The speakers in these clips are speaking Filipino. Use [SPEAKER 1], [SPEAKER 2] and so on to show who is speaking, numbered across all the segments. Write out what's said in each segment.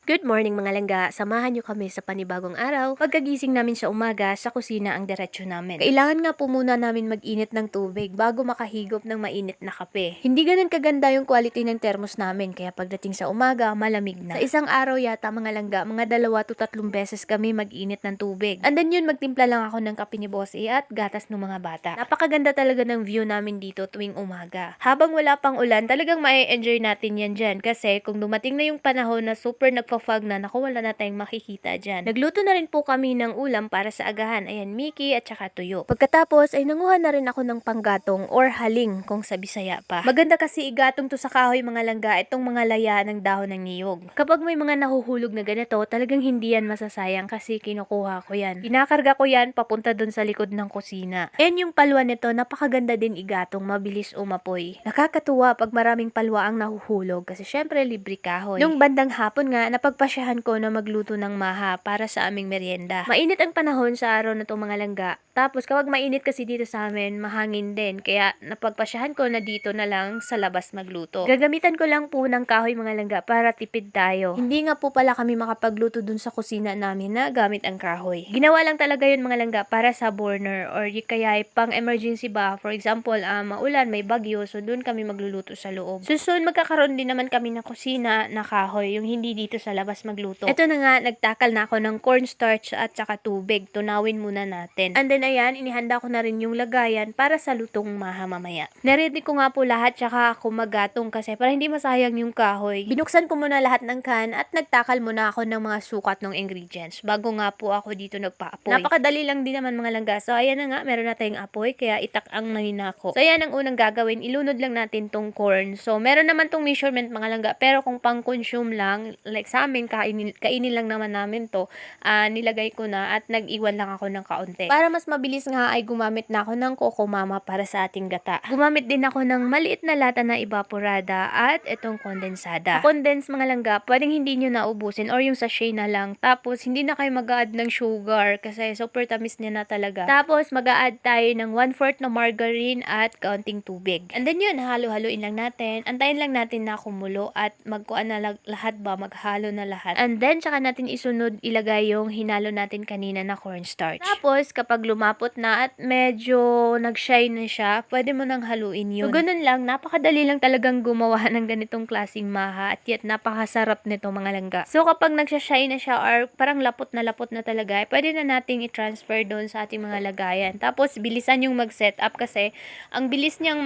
[SPEAKER 1] Good morning mga langga, samahan niyo kami sa panibagong araw. Pagkagising namin sa umaga, sa kusina ang diretsyo namin. Kailangan nga po muna namin mag-init ng tubig bago makahigop ng mainit na kape. Hindi ganun kaganda yung quality ng thermos namin, kaya pagdating sa umaga, malamig na. Sa isang araw yata mga langga, mga 2 to 3 beses kami mag-init ng tubig. And then yun, magtimpla lang ako ng kape ni Boss E at gatas ng mga bata. Napakaganda talaga ng view namin dito tuwing umaga. Habang wala pang ulan, talagang ma-enjoy natin yan dyan kasi kung dumating na yung panahon na super nagpa-fog na, naku, wala na tayong makikita dyan. Nagluto na rin po kami ng ulam para sa agahan. Ayan, Mickey at saka tuyo. Pagkatapos ay nanguha na rin ako ng panggatong or haling kung sa Bisaya pa. Maganda kasi igatong to sa kahoy mga langga, itong mga laya ng dahon ng niyog. Kapag may mga nahuhulog na ganito, talagang hindi yan masasayang kasi kinukuha ko yan. Kinakarga ko yan papunta dun sa likod ng kusina. And yung palwa nito, napakaganda din igatong, mabilis umapoy. Nakakatuwa pag maraming palwa ang nahuhulog kasi syempre libre kahoy. Nung bandang hapon nga, napagpasyahan ko na magluto ng maha para sa aming merienda. Mainit ang panahon sa araw na to mga langga. Tapos kapag mainit kasi dito sa amin, mahangin din. Kaya napagpasyahan ko na dito na lang sa labas magluto. Gagamitan ko lang po ng kahoy mga langga para tipid tayo. Hindi nga po pala kami makapagluto dun sa kusina namin na gamit ang kahoy. Ginawa lang talaga yun mga langga para sa burner or kaya pang emergency ba. For example, maulan, may bagyo, so dun kami magluluto sa loob. So soon magkakaroon din naman kami ng kusina na kahoy, yung hindi dito sa labas magluto. Ito na nga, nagtakal na ako ng cornstarch at saka tubig. Tunawin muna natin. And then ayan, inihanda ko na rin yung lagayan para sa lutong maha mamaya. Naready ko nga po lahat tsaka ako magatong kasi para hindi masayang yung kahoy. Binuksan ko muna lahat ng can at nagtakal muna ako ng mga sukat ng ingredients bago nga po ako dito nagpa-apoy. Napakadali lang din naman mga langga. So ayan na nga, meron na tayong apoy kaya itak ang naninako. So ayan ang unang gagawin, ilunod lang natin tong corn. So meron naman tong measurement mga langga, pero kung pang-consume lang, like sa amin, kainin lang naman namin to, nilagay ko na at nag-iwan lang ako ng kaunti. Para mas mabilis nga ay gumamit na ako ng Coco Mama para sa ating gata. Gumamit din ako ng maliit na lata na evaporada at itong kondensada. Sa condense mga langga, pwedeng hindi nyo naubusin or yung sachet na lang. Tapos hindi na kayo mag-add ng sugar kasi super tamis niya na talaga. Tapos mag-add tayo ng 1/4 na margarine at kaunting tubig. And then yun, halo-haloin lang natin. Antayin lang natin na kumulo at magkuan na lahat ba, maghalo na lahat. And then tsaka natin isunod ilagay yung hinalo natin kanina na cornstarch. Tapos kapag lumapot na at medyo nag-shine na siya, pwede mo nang haluin yun. So ganun lang, napakadali lang talagang gumawa ng ganitong klaseng maha at yet napakasarap nito mga langga. So kapag nagsha-shine na siya or parang lapot na talaga, pwede na nating i-transfer doon sa ating mga lagayan. Tapos bilisan yung mag-set up kasi ang bilis niyang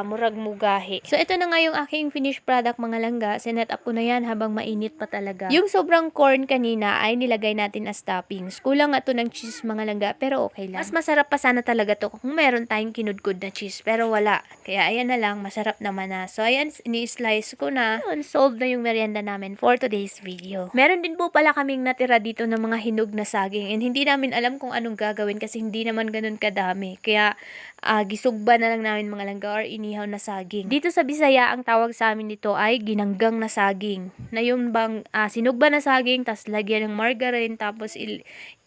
[SPEAKER 1] murag mugahe. So ito na nga yung aking finished product mga langga. Sinet up ko na yan habang mainit pa talaga. Yung sobrang corn kanina ay nilagay natin as toppings. Kulang nga to ng cheese mga langga, pero okay lang. Mas masarap pa sana talaga to kung meron tayong kinudkod na cheese, pero wala. Kaya ayan na lang, masarap naman na. So ayan, ini-slice ko na. Solve na yung merienda namin for today's video. Meron din po pala kaming natira dito ng mga hinog na saging and hindi namin alam kung anong gagawin kasi hindi naman ganun kadami. Kaya gisugba na lang namin mga langga or inihaw na saging. Dito sa Bisaya, ang tawag sa amin dito ay ginanggang na saging. Na yung bang sinugba na saging, tas lagyan ng margarine, tapos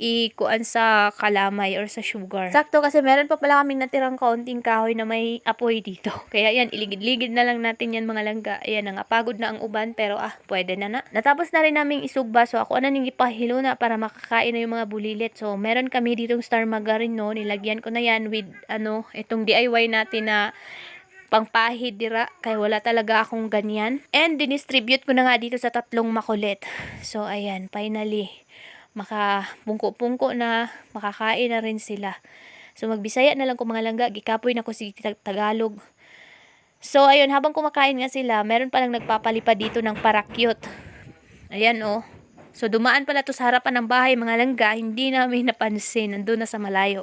[SPEAKER 1] ikuan sa kalamay or sa sugar. Sakto kasi meron pa pala kaming natirang kaunting kahoy na may apoy dito. Kaya yan, iligid-ligid na lang natin yan mga langga. Ayan na nga, pagod na ang uban pero pwede na. Natapos na rin naming isugba, so ako nang ipahilo na para makakain na yung mga bulilit. So meron kami ditong star margarine, no, nilagyan ko na yan with itong DIY natin na pangpahid dira kaya wala talaga akong ganyan. And dinistribute ko na nga dito sa 3 makulit. So ayan, finally makapungko-pungko na, makakain na rin sila. So magbisaya na lang ko mga langga, gikapoy na ko si Tagalog. So ayun, habang kumakain nga sila, meron palang nagpapalipad dito ng parakyot. Ayan So dumaan pala to sa harapan ng bahay mga langga, hindi namin napansin, nandun na sa malayo.